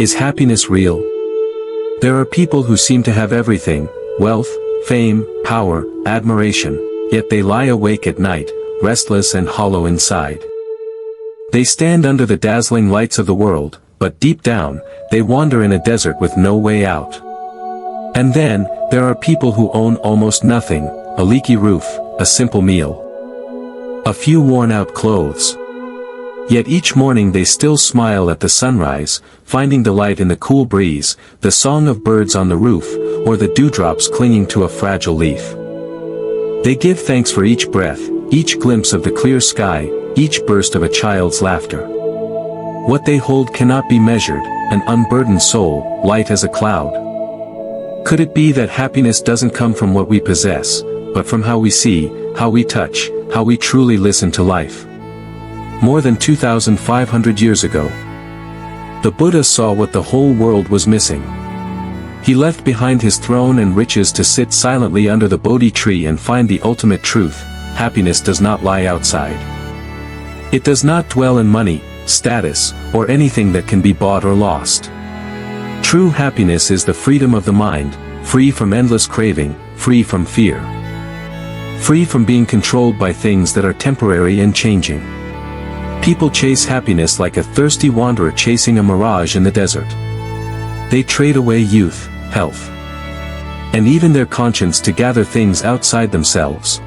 Is happiness real? There are people who seem to have everything: wealth, fame, power, admiration, yet they lie awake at night, restless and hollow inside. They stand under the dazzling lights of the world, but deep down, they wander in a desert with no way out. And then, there are people who own almost nothing: a leaky roof, a simple meal, a few worn-out clothes. Yet each morning they still smile at the sunrise, finding delight in the cool breeze, the song of birds on the roof, or the dewdrops clinging to a fragile leaf. They give thanks for each breath, each glimpse of the clear sky, each burst of a child's laughter. What they hold cannot be measured: an unburdened soul, light as a cloud. Could it be that happiness doesn't come from what we possess, but from how we see, how we touch, how we truly listen to life? More than 2,500 years ago, the Buddha saw what the whole world was missing. He left behind his throne and riches to sit silently under the Bodhi tree and find the ultimate truth: happiness does not lie outside. It does not dwell in money, status, or anything that can be bought or lost. True happiness is the freedom of the mind, free from endless craving, free from fear, free from being controlled by things that are temporary and changing. People chase happiness like a thirsty wanderer chasing a mirage in the desert. They trade away youth, health, and even their conscience to gather things outside themselves.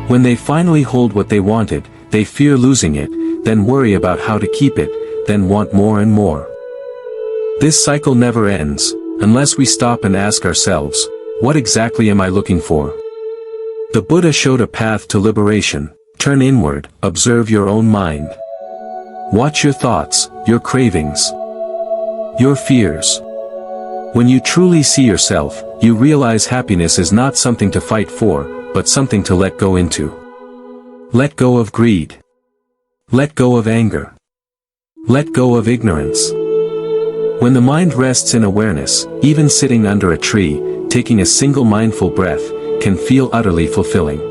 When they finally hold what they wanted, they fear losing it, then worry about how to keep it, then want more and more. This cycle never ends, unless we stop and ask ourselves, what exactly am I looking for? The Buddha showed a path to liberation. Turn inward, observe your own mind. Watch your thoughts, your cravings, your fears. When you truly see yourself, you realize happiness is not something to fight for, but something to let go into. Let go of greed. Let go of anger. Let go of ignorance. When the mind rests in awareness, even sitting under a tree, taking a single mindful breath, can feel utterly fulfilling.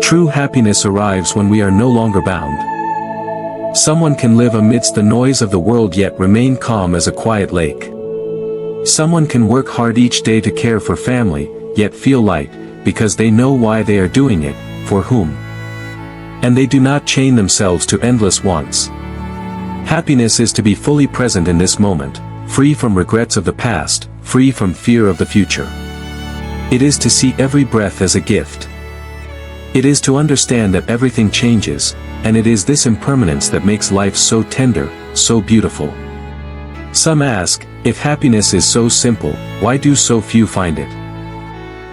True happiness arrives when we are no longer bound. Someone can live amidst the noise of the world yet remain calm as a quiet lake. Someone can work hard each day to care for family, yet feel light, because they know why they are doing it, for whom. And they do not chain themselves to endless wants. Happiness is to be fully present in this moment, free from regrets of the past, free from fear of the future. It is to see every breath as a gift. It is to understand that everything changes, and it is this impermanence that makes life so tender, so beautiful. Some ask, if happiness is so simple, why do so few find it?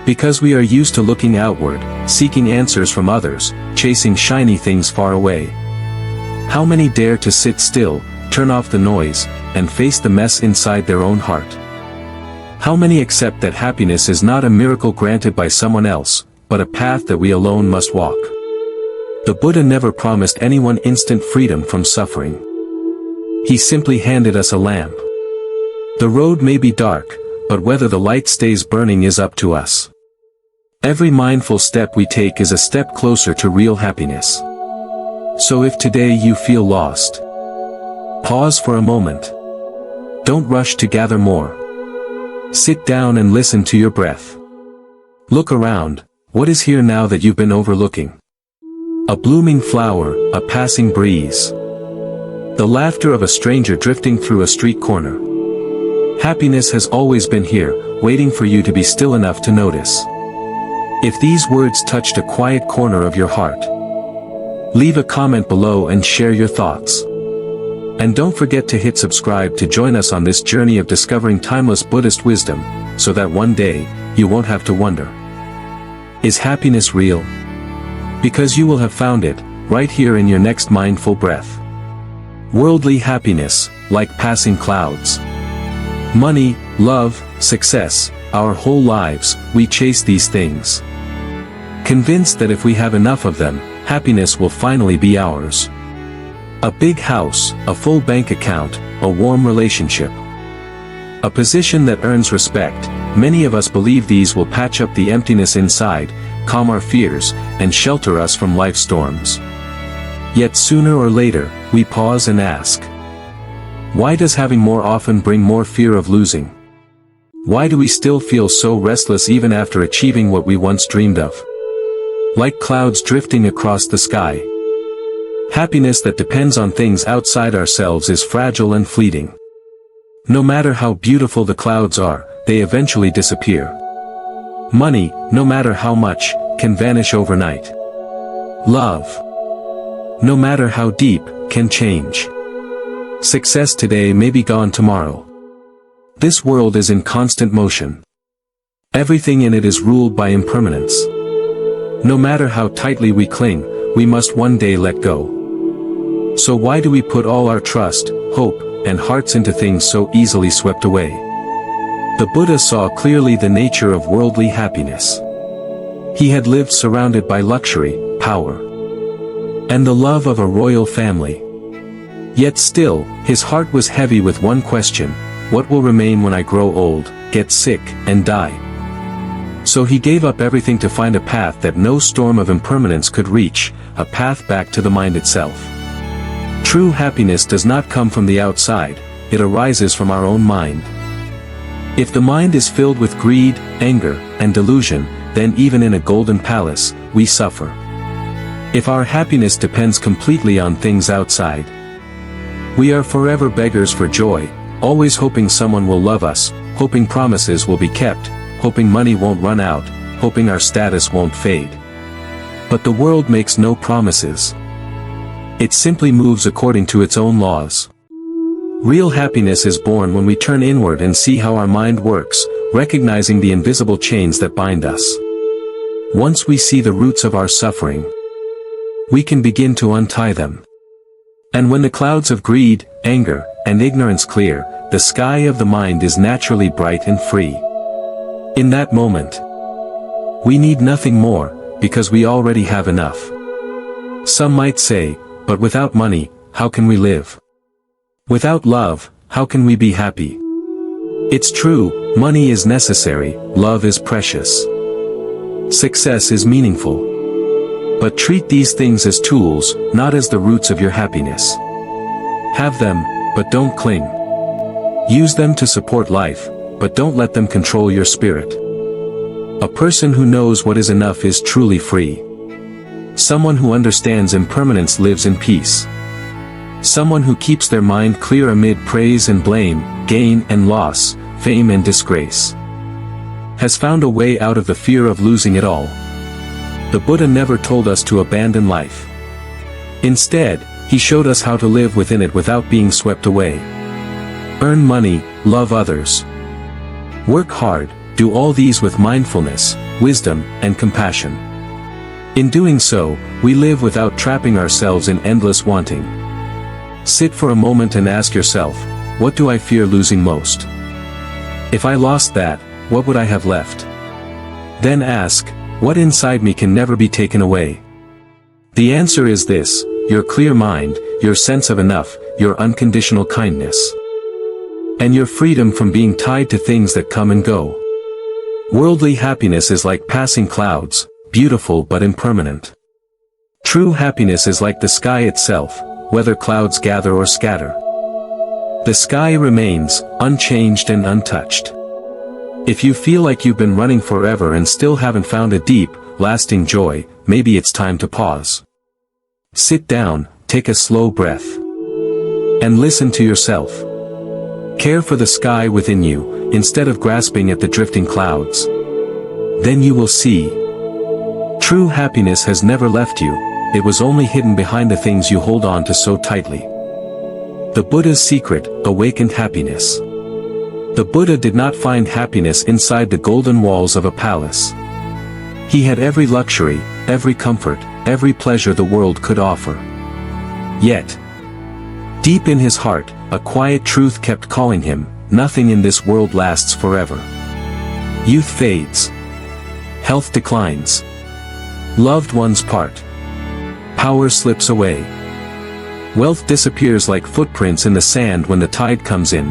Because we are used to looking outward, seeking answers from others, chasing shiny things far away. How many dare to sit still, turn off the noise, and face the mess inside their own heart? How many accept that happiness is not a miracle granted by someone else, but a path that we alone must walk? The Buddha never promised anyone instant freedom from suffering. He simply handed us a lamp. The road may be dark, but whether the light stays burning is up to us. Every mindful step we take is a step closer to real happiness. So if today you feel lost, pause for a moment. Don't rush to gather more. Sit down and listen to your breath. Look around. What is here now that you've been overlooking? A blooming flower, a passing breeze, the laughter of a stranger drifting through a street corner. Happiness has always been here, waiting for you to be still enough to notice. If these words touched a quiet corner of your heart, leave a comment below and share your thoughts. And don't forget to hit subscribe to join us on this journey of discovering timeless Buddhist wisdom, so that one day, you won't have to wonder, is happiness real? Because you will have found it, right here in your next mindful breath. Worldly happiness, like passing clouds. Money, love, success, our whole lives, we chase these things, convinced that if we have enough of them, happiness will finally be ours. A big house, a full bank account, a warm relationship, a position that earns respect. Many of us believe these will patch up the emptiness inside, calm our fears, and shelter us from life's storms. Yet sooner or later, we pause and ask, Why does having more often bring more fear of losing? Why do we still feel so restless even after achieving what we once dreamed of? Like clouds drifting across the sky. Happiness that depends on things outside ourselves is fragile and fleeting. No matter how beautiful the clouds are, they eventually disappear. Money, no matter how much, can vanish overnight. Love, no matter how deep, can change. Success today may be gone tomorrow. This world is in constant motion. Everything in it is ruled by impermanence. No matter how tightly we cling, we must one day let go. So why do we put all our trust, hope, and hearts into things so easily swept away? The Buddha saw clearly the nature of worldly happiness. He had lived surrounded by luxury, power, and the love of a royal family. Yet still, his heart was heavy with one question: what will remain when I grow old, get sick, and die? So he gave up everything to find a path that no storm of impermanence could reach, a path back to the mind itself. True happiness does not come from the outside, it arises from our own mind. If the mind is filled with greed, anger, and delusion, then even in a golden palace, we suffer. If our happiness depends completely on things outside, we are forever beggars for joy, always hoping someone will love us, hoping promises will be kept, hoping money won't run out, hoping our status won't fade. But the world makes no promises. It simply moves according to its own laws. Real happiness is born when we turn inward and see how our mind works, recognizing the invisible chains that bind us. Once we see the roots of our suffering, we can begin to untie them. And when the clouds of greed, anger, and ignorance clear, the sky of the mind is naturally bright and free. In that moment, we need nothing more, because we already have enough. Some might say, but without money, how can we live? Without love, how can we be happy? It's true, money is necessary, love is precious. Success is meaningful. But treat these things as tools, not as the roots of your happiness. Have them, but don't cling. Use them to support life, but don't let them control your spirit. A person who knows what is enough is truly free. Someone who understands impermanence lives in peace. Someone who keeps their mind clear amid praise and blame, gain and loss, fame and disgrace, has found a way out of the fear of losing it all. The Buddha never told us to abandon life. Instead, he showed us how to live within it without being swept away. Earn money, love others. Work hard, do all these with mindfulness, wisdom, and compassion. In doing so, we live without trapping ourselves in endless wanting. Sit for a moment and ask yourself, what do I fear losing most? If I lost that, what would I have left? Then ask, what inside me can never be taken away? The answer is this: your clear mind, your sense of enough, your unconditional kindness, and your freedom from being tied to things that come and go. Worldly happiness is like passing clouds, beautiful but impermanent. True happiness is like the sky itself, whether clouds gather or scatter. The sky remains, unchanged and untouched. If you feel like you've been running forever and still haven't found a deep, lasting joy, maybe it's time to pause. Sit down, take a slow breath, and listen to yourself. Care for the sky within you, instead of grasping at the drifting clouds. Then you will see. True happiness has never left you, it was only hidden behind the things you hold on to so tightly. The Buddha's secret, awakened happiness. The Buddha did not find happiness inside the golden walls of a palace. He had every luxury, every comfort, every pleasure the world could offer. Yet, deep in his heart, a quiet truth kept calling him: nothing in this world lasts forever. Youth fades. Health declines. Loved ones part. Power slips away. Wealth disappears like footprints in the sand when the tide comes in.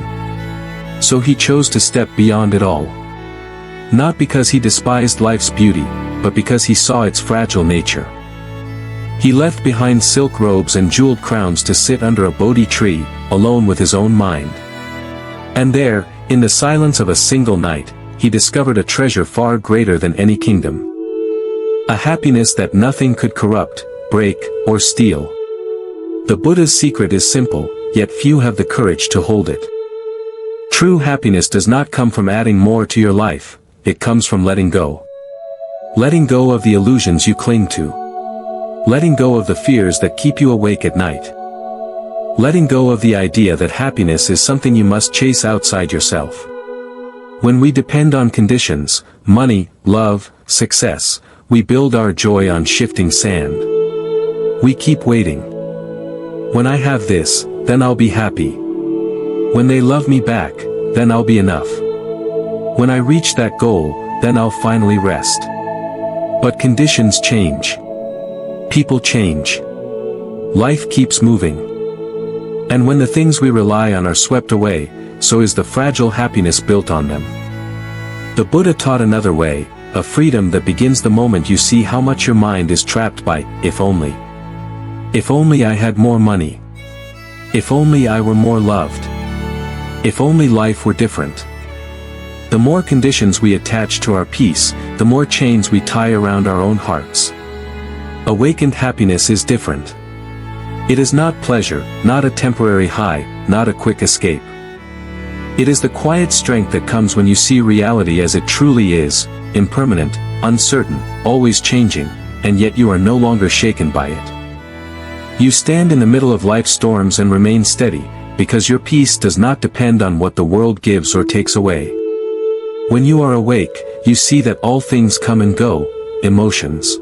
So he chose to step beyond it all. Not because he despised life's beauty, but because he saw its fragile nature. He left behind silk robes and jeweled crowns to sit under a Bodhi tree, alone with his own mind. And there, in the silence of a single night, he discovered a treasure far greater than any kingdom. A happiness that nothing could corrupt, break, or steal. The Buddha's secret is simple, yet few have the courage to hold it. True happiness does not come from adding more to your life, it comes from letting go. Letting go of the illusions you cling to. Letting go of the fears that keep you awake at night. Letting go of the idea that happiness is something you must chase outside yourself. When we depend on conditions, money, love, success, we build our joy on shifting sand. We keep waiting. When I have this, then I'll be happy. When they love me back, then I'll be enough. When I reach that goal, then I'll finally rest. But conditions change. People change. Life keeps moving. And when the things we rely on are swept away, so is the fragile happiness built on them. The Buddha taught another way, a freedom that begins the moment you see how much your mind is trapped by, if only. If only I had more money. If only I were more loved. If only life were different. The more conditions we attach to our peace, the more chains we tie around our own hearts. Awakened happiness is different. It is not pleasure, not a temporary high, not a quick escape. It is the quiet strength that comes when you see reality as it truly is, impermanent, uncertain, always changing, and yet you are no longer shaken by it. You stand in the middle of life's storms and remain steady, because your peace does not depend on what the world gives or takes away. When you are awake, you see that all things come and go, emotions,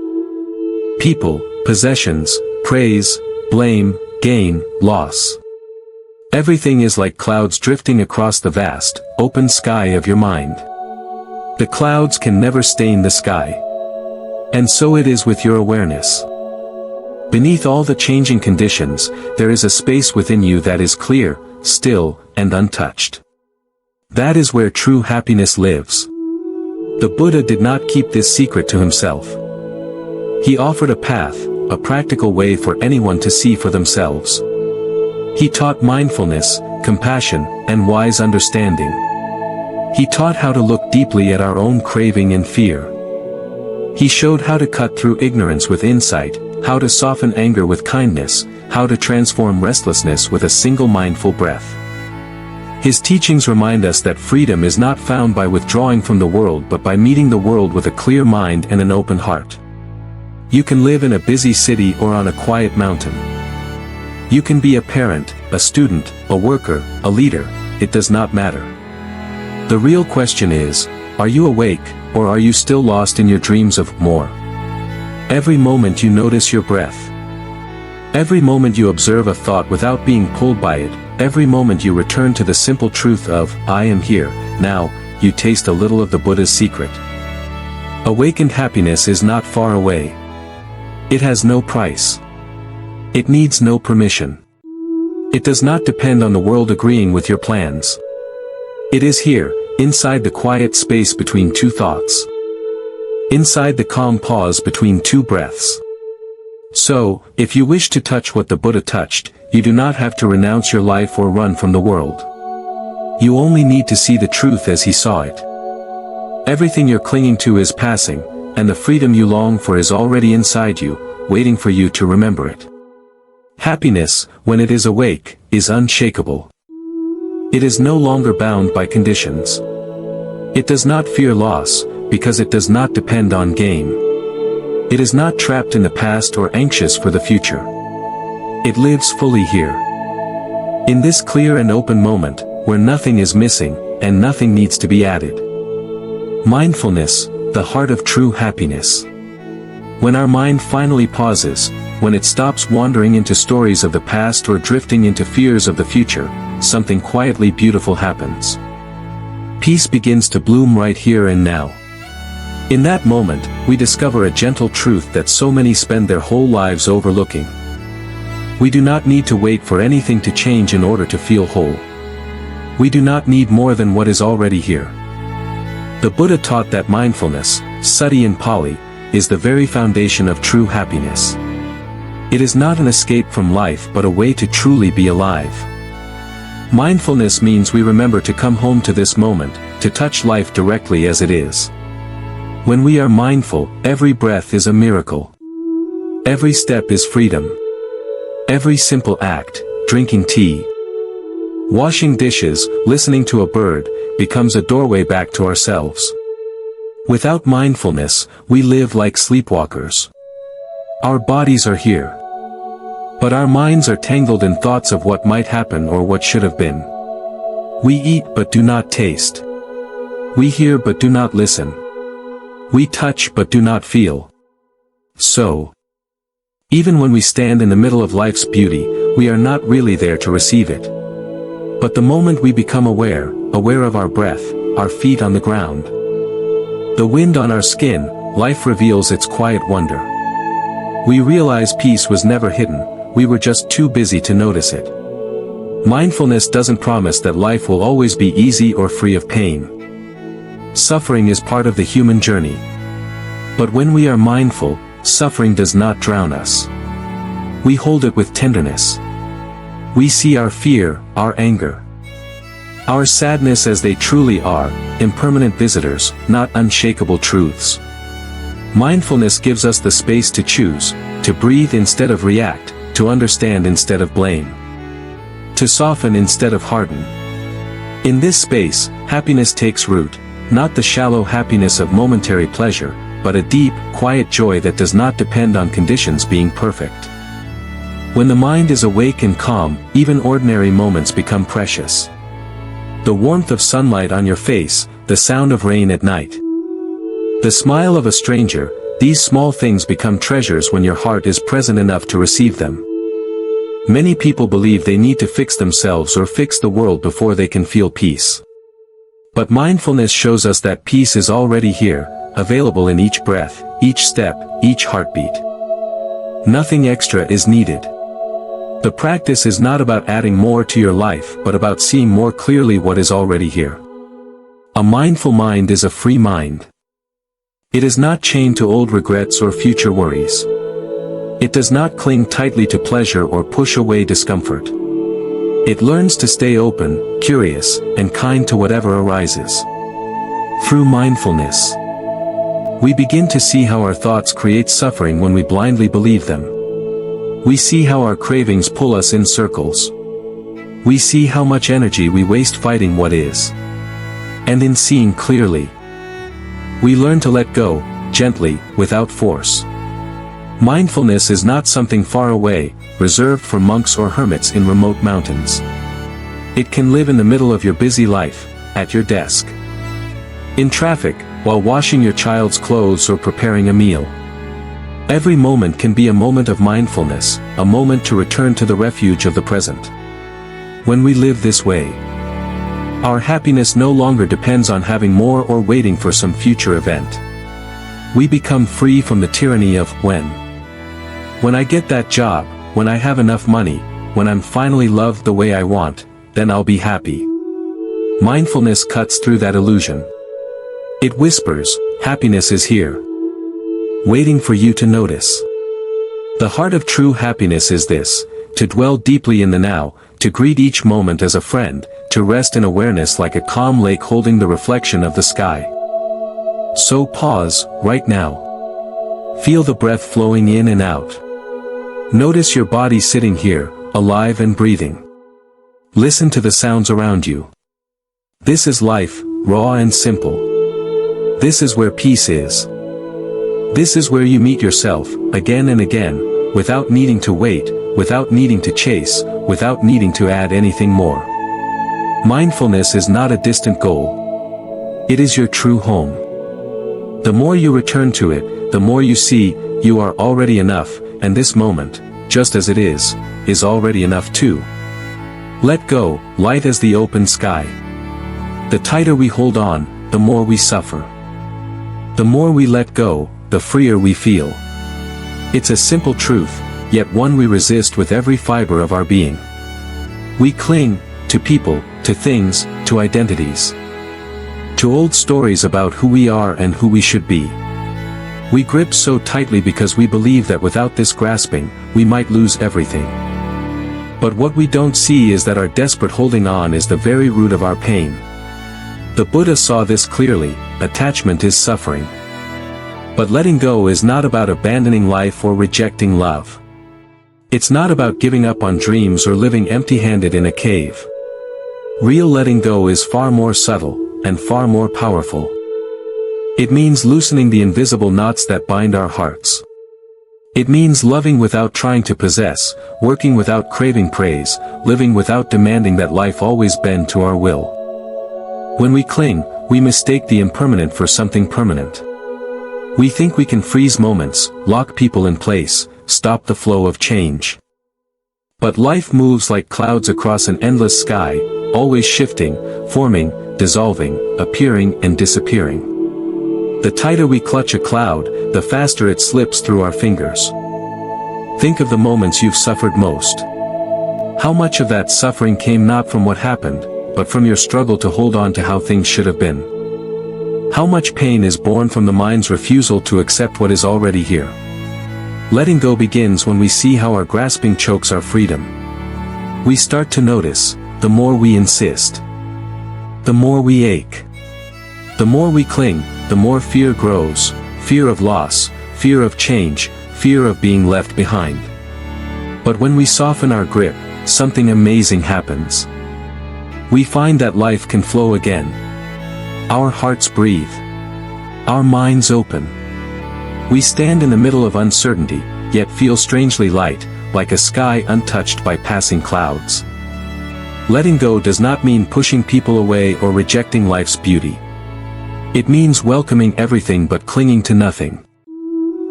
people, possessions, praise, blame, gain, loss. Everything is like clouds drifting across the vast, open sky of your mind. The clouds can never stain the sky. And so it is with your awareness. Beneath all the changing conditions, there is a space within you that is clear, still, and untouched. That is where true happiness lives. The Buddha did not keep this secret to himself. He offered a path, a practical way for anyone to see for themselves. He taught mindfulness, compassion, and wise understanding. He taught how to look deeply at our own craving and fear. He showed how to cut through ignorance with insight, how to soften anger with kindness, how to transform restlessness with a single mindful breath. His teachings remind us that freedom is not found by withdrawing from the world but by meeting the world with a clear mind and an open heart. You can live in a busy city or on a quiet mountain. You can be a parent, a student, a worker, a leader, it does not matter. The real question is, are you awake, or are you still lost in your dreams of more? Every moment you notice your breath. Every moment you observe a thought without being pulled by it, every moment you return to the simple truth of, I am here, now, you taste a little of the Buddha's secret. Awakened happiness is not far away. It has no price. It needs no permission. It does not depend on the world agreeing with your plans. It is here, inside the quiet space between two thoughts. Inside the calm pause between two breaths. So, if you wish to touch what the Buddha touched, you do not have to renounce your life or run from the world. You only need to see the truth as he saw it. Everything you're clinging to is passing, and the freedom you long for is already inside you, waiting for you to remember it. Happiness, when it is awake, is unshakable. It is no longer bound by conditions. It does not fear loss, because it does not depend on gain. It is not trapped in the past or anxious for the future. It lives fully here. In this clear and open moment, where nothing is missing, and nothing needs to be added. Mindfulness, the heart of true happiness. When our mind finally pauses, when it stops wandering into stories of the past or drifting into fears of the future, something quietly beautiful happens. Peace begins to bloom right here and now. In that moment, we discover a gentle truth that so many spend their whole lives overlooking. We do not need to wait for anything to change in order to feel whole. We do not need more than what is already here. The Buddha taught that mindfulness, sati in Pali, is the very foundation of true happiness. It is not an escape from life but a way to truly be alive. Mindfulness means we remember to come home to this moment, to touch life directly as it is. When we are mindful, every breath is a miracle. Every step is freedom. Every simple act, drinking tea, washing dishes, listening to a bird, becomes a doorway back to ourselves. Without mindfulness, we live like sleepwalkers. Our bodies are here, but our minds are tangled in thoughts of what might happen or what should have been. We eat but do not taste. We hear but do not listen. We touch but do not feel. So, even when we stand in the middle of life's beauty, we are not really there to receive it. But the moment we become aware of our breath, our feet on the ground, the wind on our skin, life reveals its quiet wonder. We realize peace was never hidden, we were just too busy to notice it. Mindfulness doesn't promise that life will always be easy or free of pain. Suffering is part of the human journey. But when we are mindful, suffering does not drown us. We hold it with tenderness. We see our fear, our anger, our sadness as they truly are, impermanent visitors, not unshakable truths. Mindfulness gives us the space to choose, to breathe instead of react, to understand instead of blame, to soften instead of harden. In this space, happiness takes root, not the shallow happiness of momentary pleasure, but a deep, quiet joy that does not depend on conditions being perfect. When the mind is awake and calm, even ordinary moments become precious. The warmth of sunlight on your face, the sound of rain at night, the smile of a stranger, these small things become treasures when your heart is present enough to receive them. Many people believe they need to fix themselves or fix the world before they can feel peace. But mindfulness shows us that peace is already here, available in each breath, each step, each heartbeat. Nothing extra is needed. The practice is not about adding more to your life but about seeing more clearly what is already here. A mindful mind is a free mind. It is not chained to old regrets or future worries. It does not cling tightly to pleasure or push away discomfort. It learns to stay open, curious, and kind to whatever arises. Through mindfulness, we begin to see how our thoughts create suffering when we blindly believe them. We see how our cravings pull us in circles. We see how much energy we waste fighting what is. And in seeing clearly, we learn to let go, gently, without force. Mindfulness is not something far away, reserved for monks or hermits in remote mountains. It can live in the middle of your busy life, at your desk, in traffic, while washing your child's clothes or preparing a meal. Every moment can be a moment of mindfulness, a moment to return to the refuge of the present. When we live this way, our happiness no longer depends on having more or waiting for some future event. We become free from the tyranny of when I get that job, when I have enough money, when I'm finally loved the way I want, then I'll be happy. Mindfulness cuts through that illusion. It whispers, happiness is here, waiting for you to notice. The heart of true happiness is this: to dwell deeply in the now, to greet each moment as a friend, to rest in awareness like a calm lake holding the reflection of the sky. So pause, right now. Feel the breath flowing in and out. Notice your body sitting here, alive and breathing. Listen to the sounds around you. This is life, raw and simple. This is where peace is. This is where you meet yourself, again and again, without needing to wait, without needing to chase, without needing to add anything more. Mindfulness is not a distant goal. It is your true home. The more you return to it, the more you see, you are already enough, and this moment, just as it is already enough too. Let go, light as the open sky. The tighter we hold on, the more we suffer. The more we let go, the freer we feel. It's a simple truth, yet one we resist with every fiber of our being. We cling to people, to things, to identities, to old stories about who we are and who we should be. We grip so tightly because we believe that without this grasping, we might lose everything. But what we don't see is that our desperate holding on is the very root of our pain. The Buddha saw this clearly: attachment is suffering. But letting go is not about abandoning life or rejecting love. It's not about giving up on dreams or living empty-handed in a cave. Real letting go is far more subtle, and far more powerful. It means loosening the invisible knots that bind our hearts. It means loving without trying to possess, working without craving praise, living without demanding that life always bend to our will. When we cling, we mistake the impermanent for something permanent. We think we can freeze moments, lock people in place, stop the flow of change. But life moves like clouds across an endless sky, always shifting, forming, dissolving, appearing and disappearing. The tighter we clutch a cloud, the faster it slips through our fingers. Think of the moments you've suffered most. How much of that suffering came not from what happened, but from your struggle to hold on to how things should have been? How much pain is born from the mind's refusal to accept what is already here? Letting go begins when we see how our grasping chokes our freedom. We start to notice, the more we insist, the more we ache. The more we cling, the more fear grows: fear of loss, fear of change, fear of being left behind. But when we soften our grip, something amazing happens. We find that life can flow again. Our hearts breathe. Our minds open. We stand in the middle of uncertainty, yet feel strangely light, like a sky untouched by passing clouds. Letting go does not mean pushing people away or rejecting life's beauty. It means welcoming everything but clinging to nothing.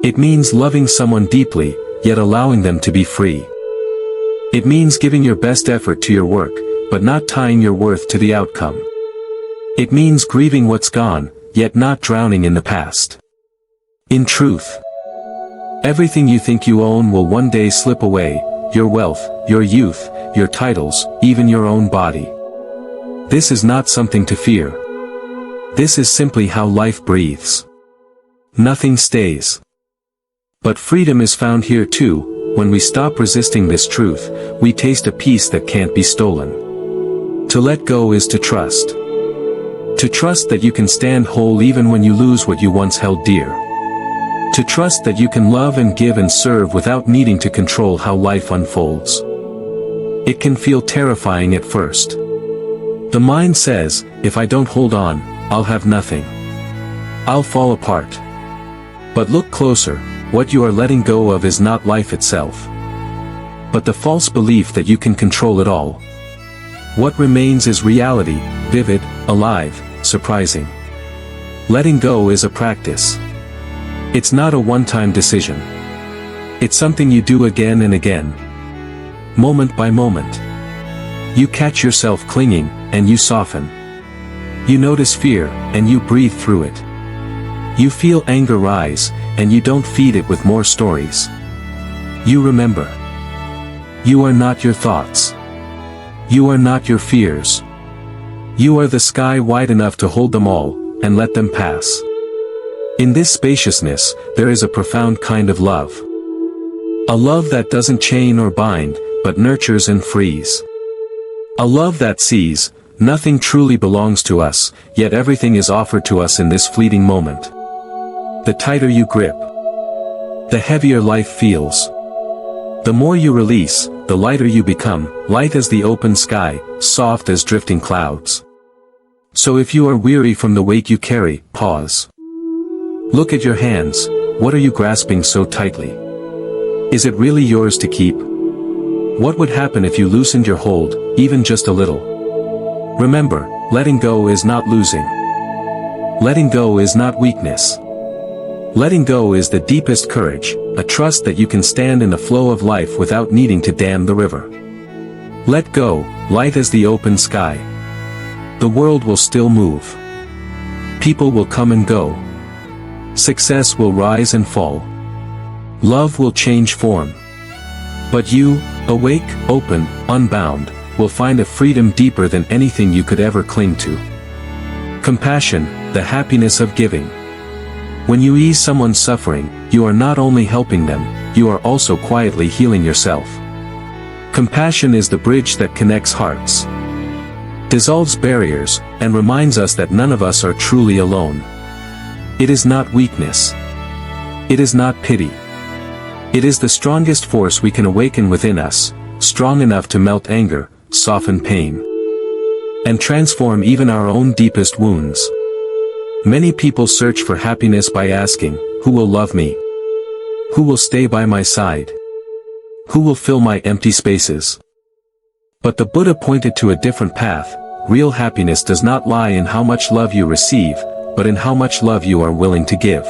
It means loving someone deeply, yet allowing them to be free. It means giving your best effort to your work, but not tying your worth to the outcome. It means grieving what's gone, yet not drowning in the past. In truth, everything you think you own will one day slip away: your wealth, your youth, your titles, even your own body. This is not something to fear. This is simply how life breathes. Nothing stays. But freedom is found here too. When we stop resisting this truth, we taste a peace that can't be stolen. To let go is to trust. To trust that you can stand whole even when you lose what you once held dear. To trust that you can love and give and serve without needing to control how life unfolds. It can feel terrifying at first. The mind says, if I don't hold on, I'll have nothing. I'll fall apart. But look closer: what you are letting go of is not life itself, but the false belief that you can control it all. What remains is reality, vivid, alive, surprising. Letting go is a practice. It's not a one-time decision. It's something you do again and again. Moment by moment. You catch yourself clinging, and you soften. You notice fear, and you breathe through it. You feel anger rise, and you don't feed it with more stories. You remember. You are not your thoughts. You are not your fears. You are the sky wide enough to hold them all, and let them pass. In this spaciousness, there is a profound kind of love. A love that doesn't chain or bind, but nurtures and frees. A love that sees, nothing truly belongs to us, yet everything is offered to us in this fleeting moment. The tighter you grip, the heavier life feels. The more you release, the lighter you become, light as the open sky, soft as drifting clouds. So if you are weary from the weight you carry, pause. Look at your hands. What are you grasping so tightly? Is it really yours to keep? What would happen if you loosened your hold, even just a little? Remember, letting go is not losing. Letting go is not weakness. Letting go is the deepest courage, a trust that you can stand in the flow of life without needing to dam the river. Let go, light as the open sky. The world will still move. People will come and go. Success will rise and fall. Love will change form. But you, awake, open, unbound, will find a freedom deeper than anything you could ever cling to. Compassion, the happiness of giving. When you ease someone's suffering, you are not only helping them, you are also quietly healing yourself. Compassion is the bridge that connects hearts, dissolves barriers, and reminds us that none of us are truly alone. It is not weakness. It is not pity. It is the strongest force we can awaken within us, strong enough to melt anger, soften pain, and transform even our own deepest wounds. Many people search for happiness by asking, who will love me? Who will stay by my side? Who will fill my empty spaces? But the Buddha pointed to a different path. Real happiness does not lie in how much love you receive, but in how much love you are willing to give.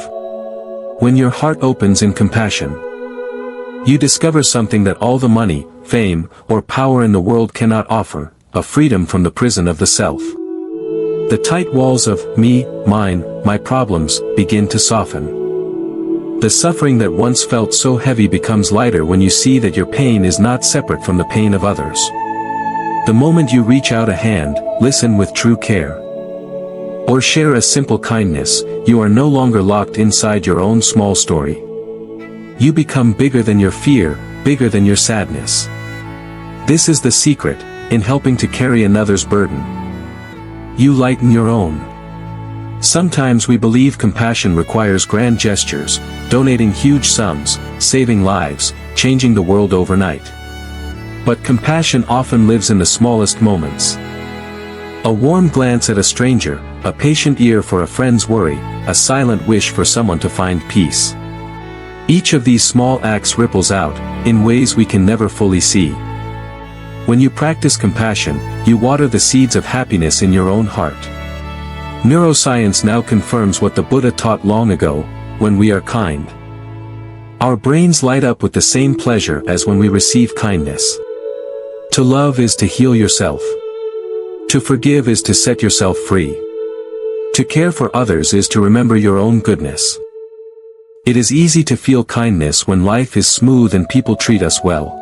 When your heart opens in compassion, you discover something that all the money, fame, or power in the world cannot offer, a freedom from the prison of the self. The tight walls of me, mine, my problems begin to soften. The suffering that once felt so heavy becomes lighter when you see that your pain is not separate from the pain of others. The moment you reach out a hand, listen with true care, or share a simple kindness, you are no longer locked inside your own small story. You become bigger than your fear, bigger than your sadness. This is the secret, in helping to carry another's burden, you lighten your own. Sometimes we believe compassion requires grand gestures, donating huge sums, saving lives, changing the world overnight. But compassion often lives in the smallest moments. A warm glance at a stranger, a patient ear for a friend's worry, a silent wish for someone to find peace. Each of these small acts ripples out, in ways we can never fully see. When you practice compassion, you water the seeds of happiness in your own heart. Neuroscience now confirms what the Buddha taught long ago: when we are kind, our brains light up with the same pleasure as when we receive kindness. To love is to heal yourself. To forgive is to set yourself free. To care for others is to remember your own goodness. It is easy to feel kindness when life is smooth and people treat us well.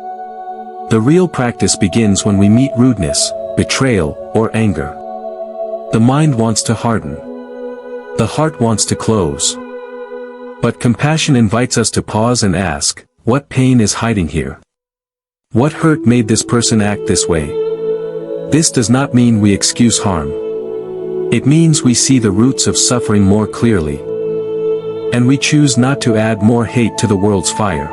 The real practice begins when we meet rudeness, betrayal, or anger. The mind wants to harden. The heart wants to close. But compassion invites us to pause and ask, what pain is hiding here? What hurt made this person act this way? This does not mean we excuse harm. It means we see the roots of suffering more clearly. And we choose not to add more hate to the world's fire.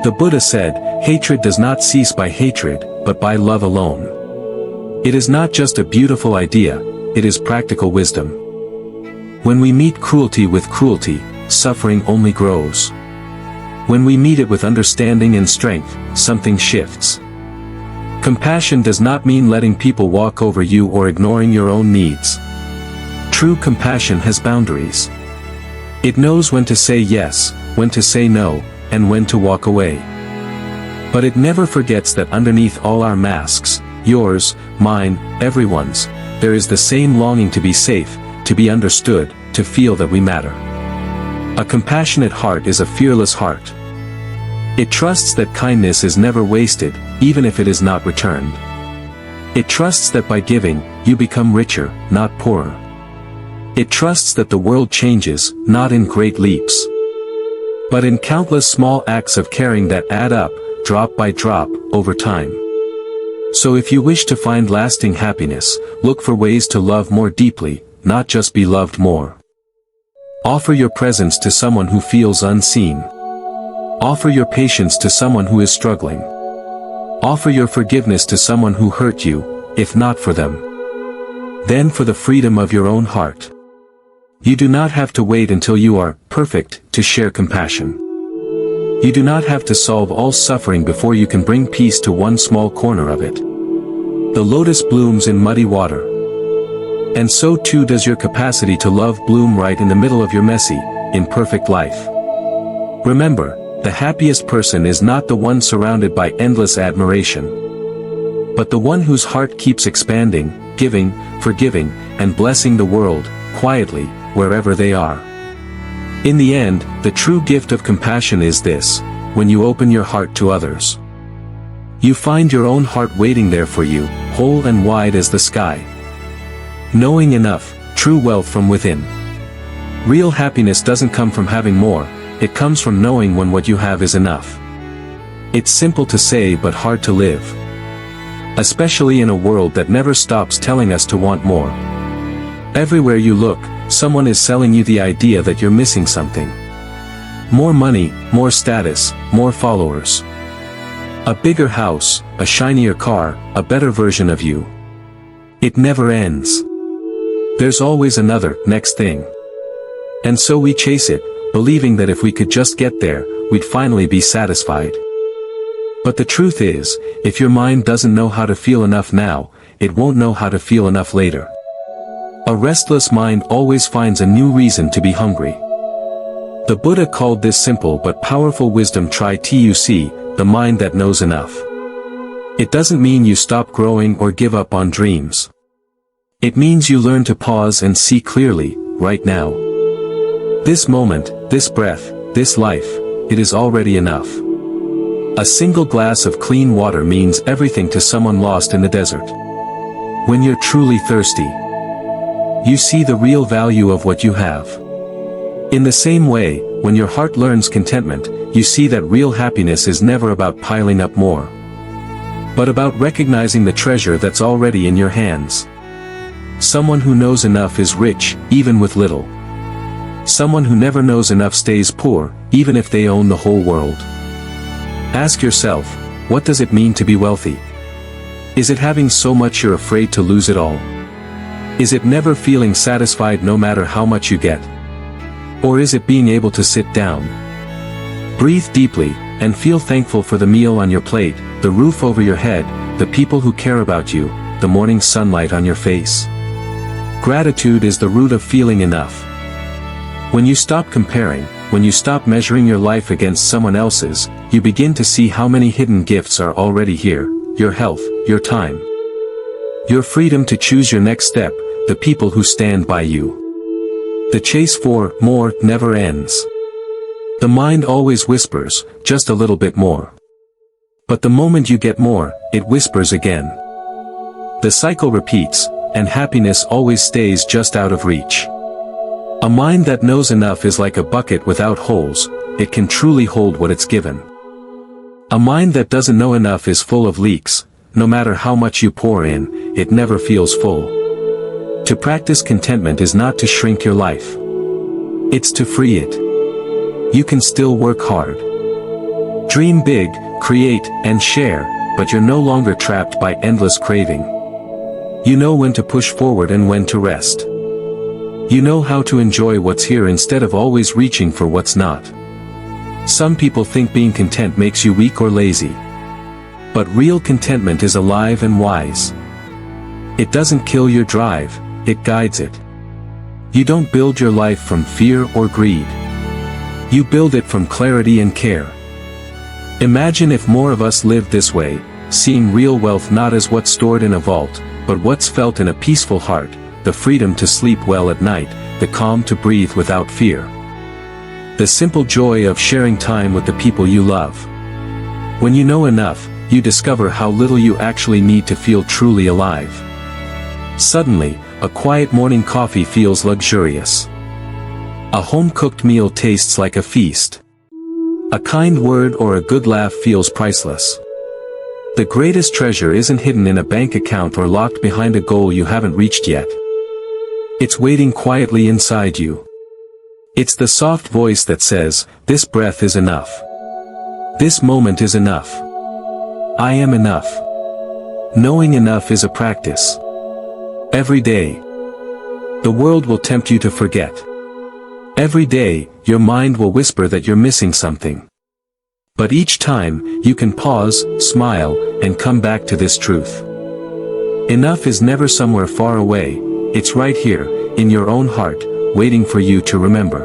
The Buddha said, hatred does not cease by hatred, but by love alone. It is not just a beautiful idea, it is practical wisdom. When we meet cruelty with cruelty, suffering only grows. When we meet it with understanding and strength, something shifts. Compassion does not mean letting people walk over you or ignoring your own needs. True compassion has boundaries. It knows when to say yes, when to say no, and when to walk away. But it never forgets that underneath all our masks, yours, mine, everyone's, there is the same longing to be safe, to be understood, to feel that we matter. A compassionate heart is a fearless heart. It trusts that kindness is never wasted, even if it is not returned. It trusts that by giving, you become richer, not poorer. It trusts that the world changes, not in great leaps, but in countless small acts of caring that add up, drop by drop, over time. So if you wish to find lasting happiness, look for ways to love more deeply, not just be loved more. Offer your presence to someone who feels unseen. Offer your patience to someone who is struggling. Offer your forgiveness to someone who hurt you, if not for them, then for the freedom of your own heart. You do not have to wait until you are perfect to share compassion. You do not have to solve all suffering before you can bring peace to one small corner of it. The lotus blooms in muddy water. And so too does your capacity to love bloom right in the middle of your messy, imperfect life. Remember, the happiest person is not the one surrounded by endless admiration, but the one whose heart keeps expanding, giving, forgiving, and blessing the world, quietly, wherever they are. In the end, the true gift of compassion is this: when you open your heart to others, you find your own heart waiting there for you, whole and wide as the sky. Knowing enough, true wealth from within. Real happiness doesn't come from having more, it comes from knowing when what you have is enough. It's simple to say but hard to live. Especially in a world that never stops telling us to want more. Everywhere you look, someone is selling you the idea that you're missing something. More money, more status, more followers. A bigger house, a shinier car, a better version of you. It never ends. There's always another, next thing. And so we chase it, believing that if we could just get there, we'd finally be satisfied. But the truth is, if your mind doesn't know how to feel enough now, it won't know how to feel enough later. A restless mind always finds a new reason to be hungry. The Buddha called this simple but powerful wisdom the mind that knows enough. It doesn't mean you stop growing or give up on dreams. It means you learn to pause and see clearly, right now. This moment, this breath, this life, it is already enough. A single glass of clean water means everything to someone lost in the desert. When you're truly thirsty, you see the real value of what you have. In the same way, when your heart learns contentment, you see that real happiness is never about piling up more, but about recognizing the treasure that's already in your hands. Someone who knows enough is rich, even with little. Someone who never knows enough stays poor, even if they own the whole world. Ask yourself, what does it mean to be wealthy? Is it having so much you're afraid to lose it all? Is it never feeling satisfied no matter how much you get? Or is it being able to sit down, breathe deeply, and feel thankful for the meal on your plate, the roof over your head, the people who care about you, the morning sunlight on your face? Gratitude is the root of feeling enough. When you stop comparing, when you stop measuring your life against someone else's, you begin to see how many hidden gifts are already here: your health, your time, your freedom to choose your next step, the people who stand by you. The chase for more never ends. The mind always whispers, just a little bit more. But the moment you get more, it whispers again. The cycle repeats, and happiness always stays just out of reach. A mind that knows enough is like a bucket without holes, it can truly hold what it's given. A mind that doesn't know enough is full of leaks, no matter how much you pour in, it never feels full. To practice contentment is not to shrink your life. It's to free it. You can still work hard. Dream big, create, and share, but you're no longer trapped by endless craving. You know when to push forward and when to rest. You know how to enjoy what's here instead of always reaching for what's not. Some people think being content makes you weak or lazy. But real contentment is alive and wise. It doesn't kill your drive, it guides it. You don't build your life from fear or greed. You build it from clarity and care. Imagine if more of us lived this way, seeing real wealth not as what's stored in a vault, but what's felt in a peaceful heart, the freedom to sleep well at night, the calm to breathe without fear. The simple joy of sharing time with the people you love. When you know enough, you discover how little you actually need to feel truly alive. Suddenly, a quiet morning coffee feels luxurious. A home-cooked meal tastes like a feast. A kind word or a good laugh feels priceless. The greatest treasure isn't hidden in a bank account or locked behind a goal you haven't reached yet. It's waiting quietly inside you. It's the soft voice that says, "This breath is enough. This moment is enough. I am enough." Knowing enough is a practice. Every day. The world will tempt you to forget. Every day, your mind will whisper that you're missing something. But each time, you can pause, smile, and come back to this truth. Enough is never somewhere far away, it's right here, in your own heart, waiting for you to remember.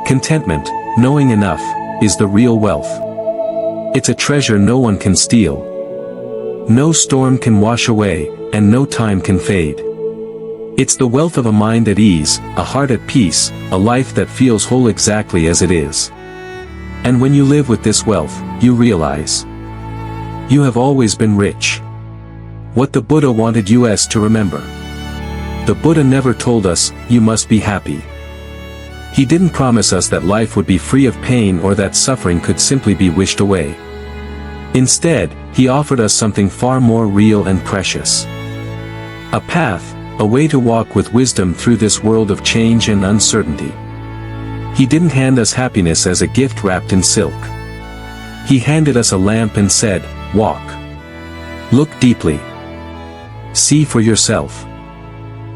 Contentment, knowing enough, is the real wealth. It's a treasure no one can steal. No storm can wash away, and no time can fade. It's the wealth of a mind at ease, a heart at peace, a life that feels whole exactly as it is. And when you live with this wealth, you realize you have always been rich. What the Buddha wanted us to remember. The Buddha never told us, you must be happy. He didn't promise us that life would be free of pain or that suffering could simply be wished away. Instead, he offered us something far more real and precious. A path, a way to walk with wisdom through this world of change and uncertainty. He didn't hand us happiness as a gift wrapped in silk. He handed us a lamp and said, "Walk. Look deeply. See for yourself.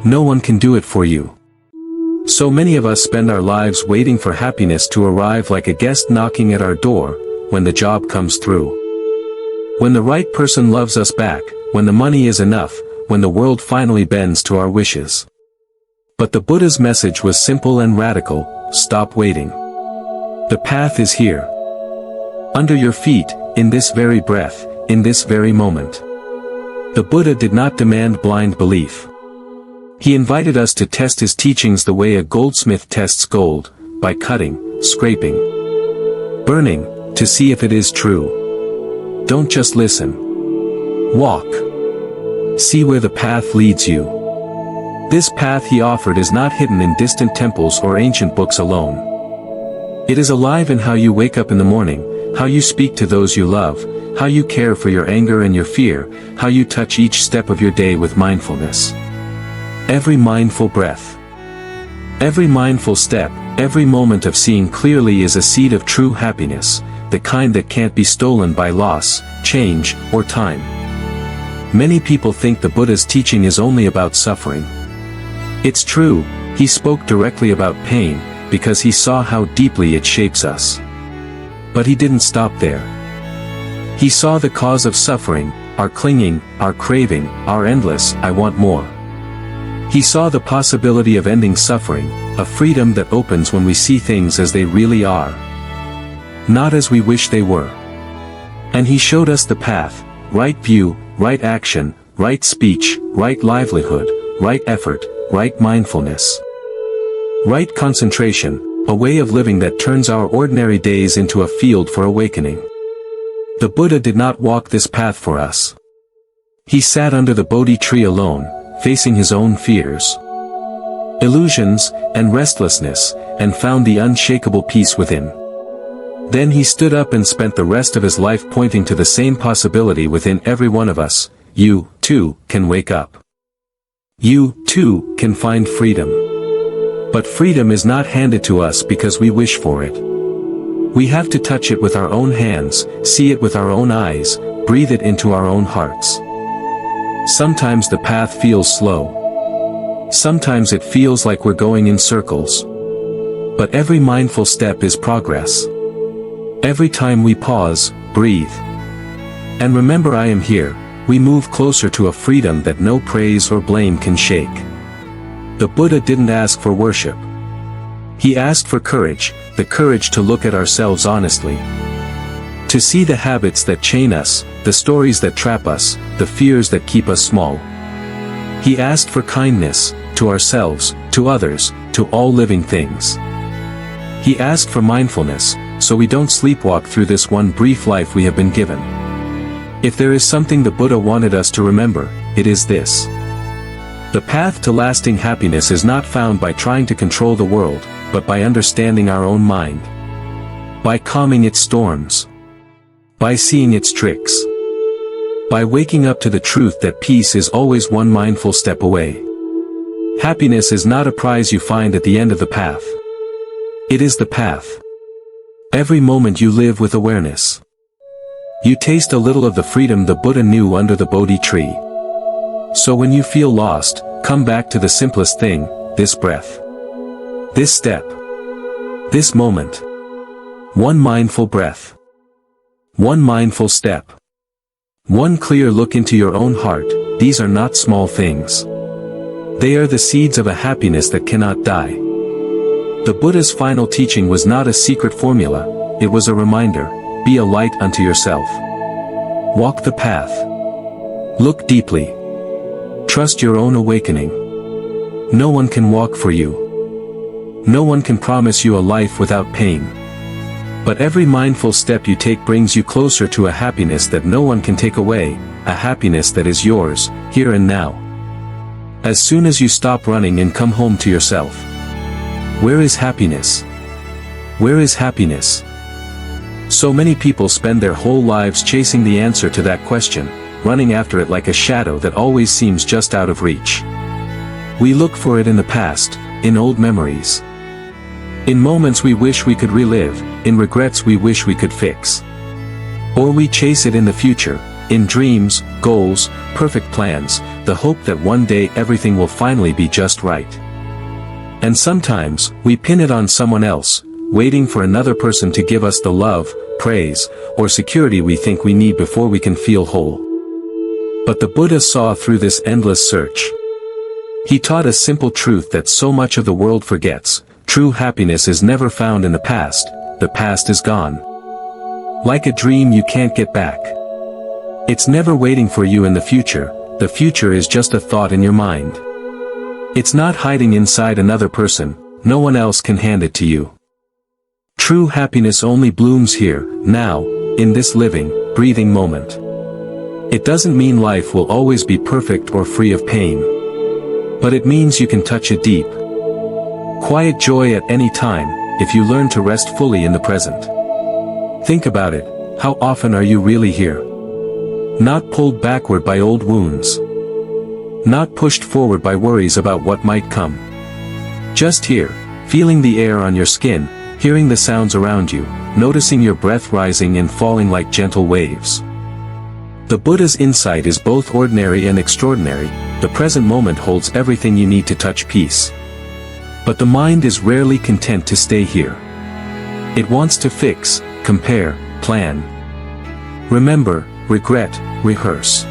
No one can do it for you." So many of us spend our lives waiting for happiness to arrive like a guest knocking at our door, when the job comes through. When the right person loves us back, when the money is enough, when the world finally bends to our wishes. But the Buddha's message was simple and radical: stop waiting. The path is here. Under your feet, in this very breath, in this very moment. The Buddha did not demand blind belief. He invited us to test his teachings the way a goldsmith tests gold, by cutting, scraping, burning, to see if it is true. Don't just listen. Walk. See where the path leads you. This path he offered is not hidden in distant temples or ancient books alone. It is alive in how you wake up in the morning, how you speak to those you love, how you care for your anger and your fear, how you touch each step of your day with mindfulness. Every mindful breath. Every mindful step, every moment of seeing clearly is a seed of true happiness, the kind that can't be stolen by loss, change, or time. Many people think the Buddha's teaching is only about suffering. It's true, he spoke directly about pain, because he saw how deeply it shapes us. But he didn't stop there. He saw the cause of suffering, our clinging, our craving, our endless "I want more." He saw the possibility of ending suffering, a freedom that opens when we see things as they really are, not as we wish they were. And he showed us the path: right view, right action, right speech, right livelihood, right effort, right mindfulness, right concentration, a way of living that turns our ordinary days into a field for awakening. The Buddha did not walk this path for us. He sat under the Bodhi tree alone, facing his own fears, illusions, and restlessness, and found the unshakable peace within. Then he stood up and spent the rest of his life pointing to the same possibility within every one of us: you, too, can wake up. You, too, can find freedom. But freedom is not handed to us because we wish for it. We have to touch it with our own hands, see it with our own eyes, breathe it into our own hearts. Sometimes the path feels slow. Sometimes it feels like we're going in circles. But every mindful step is progress. Every time we pause, breathe, and remember I am here, we move closer to a freedom that no praise or blame can shake. The Buddha didn't ask for worship. He asked for courage, the courage to look at ourselves honestly. To see the habits that chain us, the stories that trap us, the fears that keep us small. He asked for kindness, to ourselves, to others, to all living things. He asked for mindfulness, so we don't sleepwalk through this one brief life we have been given. If there is something the Buddha wanted us to remember, it is this. The path to lasting happiness is not found by trying to control the world, but by understanding our own mind. By calming its storms. By seeing its tricks. By waking up to the truth that peace is always one mindful step away. Happiness is not a prize you find at the end of the path. It is the path. Every moment you live with awareness. You taste a little of the freedom the Buddha knew under the Bodhi tree. So when you feel lost, come back to the simplest thing, this breath. This step. This moment. One mindful breath. One mindful step. One clear look into your own heart. These are not small things. They are the seeds of a happiness that cannot die. The Buddha's final teaching was not a secret formula, it was a reminder: be a light unto yourself. Walk the path. Look deeply. Trust your own awakening. No one can walk for you. No one can promise you a life without pain. But every mindful step you take brings you closer to a happiness that no one can take away, a happiness that is yours, here and now. As soon as you stop running and come home to yourself. Where is happiness? Where is happiness? So many people spend their whole lives chasing the answer to that question, running after it like a shadow that always seems just out of reach. We look for it in the past, in old memories. In moments we wish we could relive, in regrets we wish we could fix. Or we chase it in the future, in dreams, goals, perfect plans, the hope that one day everything will finally be just right. And sometimes, we pin it on someone else, waiting for another person to give us the love, praise, or security we think we need before we can feel whole. But the Buddha saw through this endless search. He taught a simple truth that so much of the world forgets: true happiness is never found in the past is gone. Like a dream you can't get back. It's never waiting for you in the future is just a thought in your mind. It's not hiding inside another person, no one else can hand it to you. True happiness only blooms here, now, in this living, breathing moment. It doesn't mean life will always be perfect or free of pain. But it means you can touch a deep, quiet joy at any time, if you learn to rest fully in the present. Think about it, how often are you really here? Not pulled backward by old wounds. Not pushed forward by worries about what might come. Just here, feeling the air on your skin, hearing the sounds around you, noticing your breath rising and falling like gentle waves. The Buddha's insight is both ordinary and extraordinary. The present moment holds everything you need to touch peace. But the mind is rarely content to stay here. It wants to fix, compare, plan. Remember, regret, rehearse.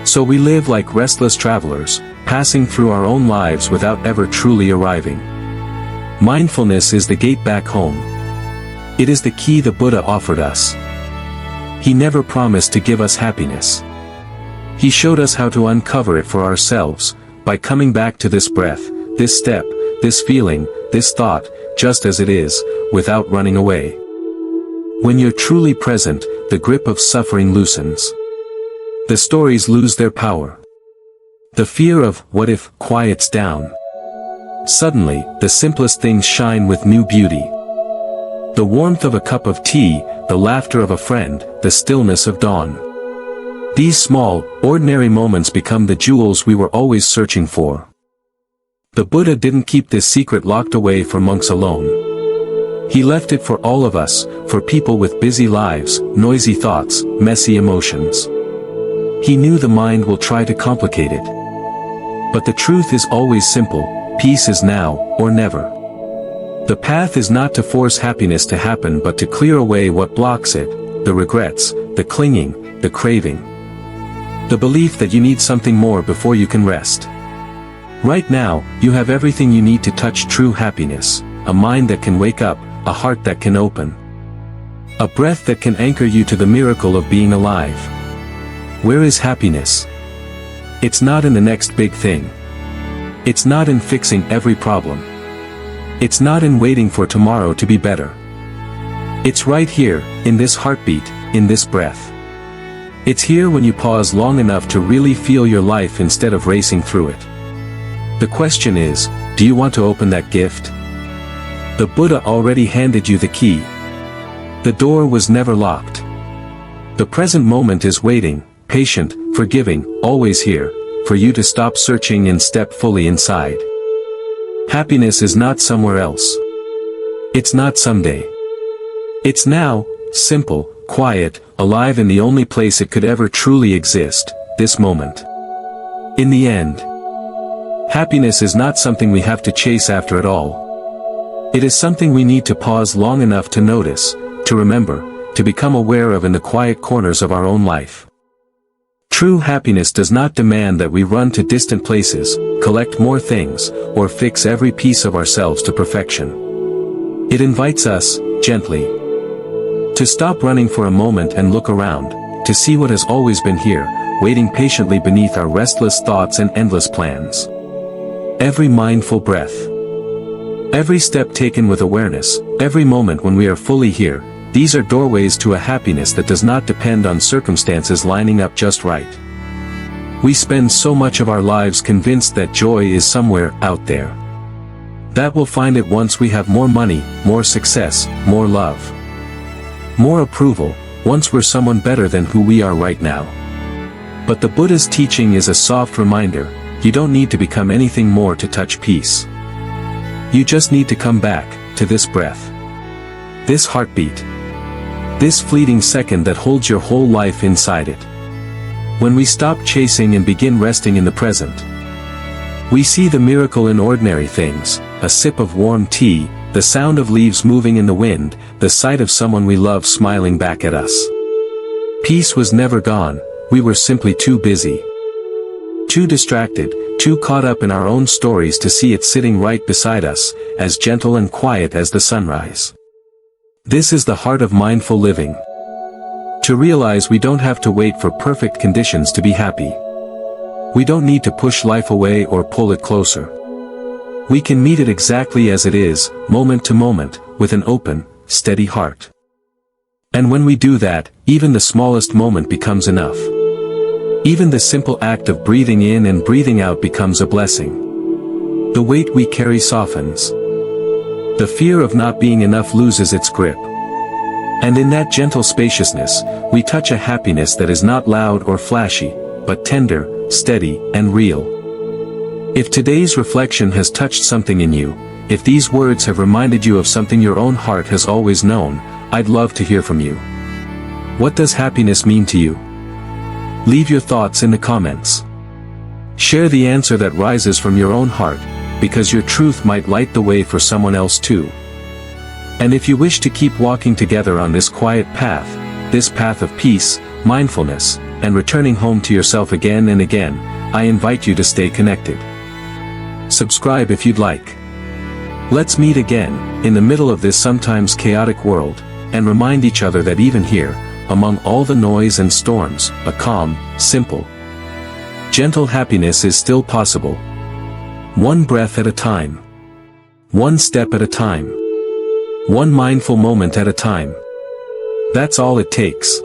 So we live like restless travelers, passing through our own lives without ever truly arriving. Mindfulness is the gate back home. It is the key the Buddha offered us. He never promised to give us happiness. He showed us how to uncover it for ourselves, by coming back to this breath, this step, this feeling, this thought, just as it is, without running away. When you're truly present, the grip of suffering loosens. The stories lose their power. The fear of what if quiets down. Suddenly, the simplest things shine with new beauty. The warmth of a cup of tea, the laughter of a friend, the stillness of dawn. These small, ordinary moments become the jewels we were always searching for. The Buddha didn't keep this secret locked away for monks alone. He left it for all of us, for people with busy lives, noisy thoughts, messy emotions. He knew the mind will try to complicate it. But the truth is always simple: peace is now, or never. The path is not to force happiness to happen but to clear away what blocks it, the regrets, the clinging, the craving. The belief that you need something more before you can rest. Right now, you have everything you need to touch true happiness: a mind that can wake up, a heart that can open. A breath that can anchor you to the miracle of being alive. Where is happiness? It's not in the next big thing. It's not in fixing every problem. It's not in waiting for tomorrow to be better. It's right here, in this heartbeat, in this breath. It's here when you pause long enough to really feel your life instead of racing through it. The question is, do you want to open that gift? The Buddha already handed you the key. The door was never locked. The present moment is waiting, patient, forgiving, always here, for you to stop searching and step fully inside. Happiness is not somewhere else. It's not someday. It's now, simple, quiet, alive in the only place it could ever truly exist, this moment. In the end, happiness is not something we have to chase after at all. It is something we need to pause long enough to notice, to remember, to become aware of in the quiet corners of our own life. True happiness does not demand that we run to distant places, collect more things, or fix every piece of ourselves to perfection. It invites us, gently, to stop running for a moment and look around, to see what has always been here, waiting patiently beneath our restless thoughts and endless plans. Every mindful breath, every step taken with awareness, every moment when we are fully here, these are doorways to a happiness that does not depend on circumstances lining up just right. We spend so much of our lives convinced that joy is somewhere out there. That we'll find it once we have more money, more success, more love, more approval, once we're someone better than who we are right now. But the Buddha's teaching is a soft reminder, you don't need to become anything more to touch peace. You just need to come back, to this breath. This heartbeat. This fleeting second that holds your whole life inside it. When we stop chasing and begin resting in the present, we see the miracle in ordinary things, a sip of warm tea, the sound of leaves moving in the wind, the sight of someone we love smiling back at us. Peace was never gone, we were simply too busy. Too distracted, too caught up in our own stories to see it sitting right beside us, as gentle and quiet as the sunrise. This is the heart of mindful living. To realize we don't have to wait for perfect conditions to be happy. We don't need to push life away or pull it closer. We can meet it exactly as it is, moment to moment, with an open, steady heart. And when we do that, even the smallest moment becomes enough. Even the simple act of breathing in and breathing out becomes a blessing. The weight we carry softens. The fear of not being enough loses its grip. And in that gentle spaciousness, we touch a happiness that is not loud or flashy, but tender, steady, and real. If today's reflection has touched something in you, if these words have reminded you of something your own heart has always known, I'd love to hear from you. What does happiness mean to you? Leave your thoughts in the comments. Share the answer that rises from your own heart, because your truth might light the way for someone else too. And if you wish to keep walking together on this quiet path, this path of peace, mindfulness, and returning home to yourself again and again, I invite you to stay connected. Subscribe if you'd like. Let's meet again, in the middle of this sometimes chaotic world, and remind each other that even here, among all the noise and storms, a calm, simple, gentle happiness is still possible. One breath at a time. One step at a time. One mindful moment at a time. That's all it takes.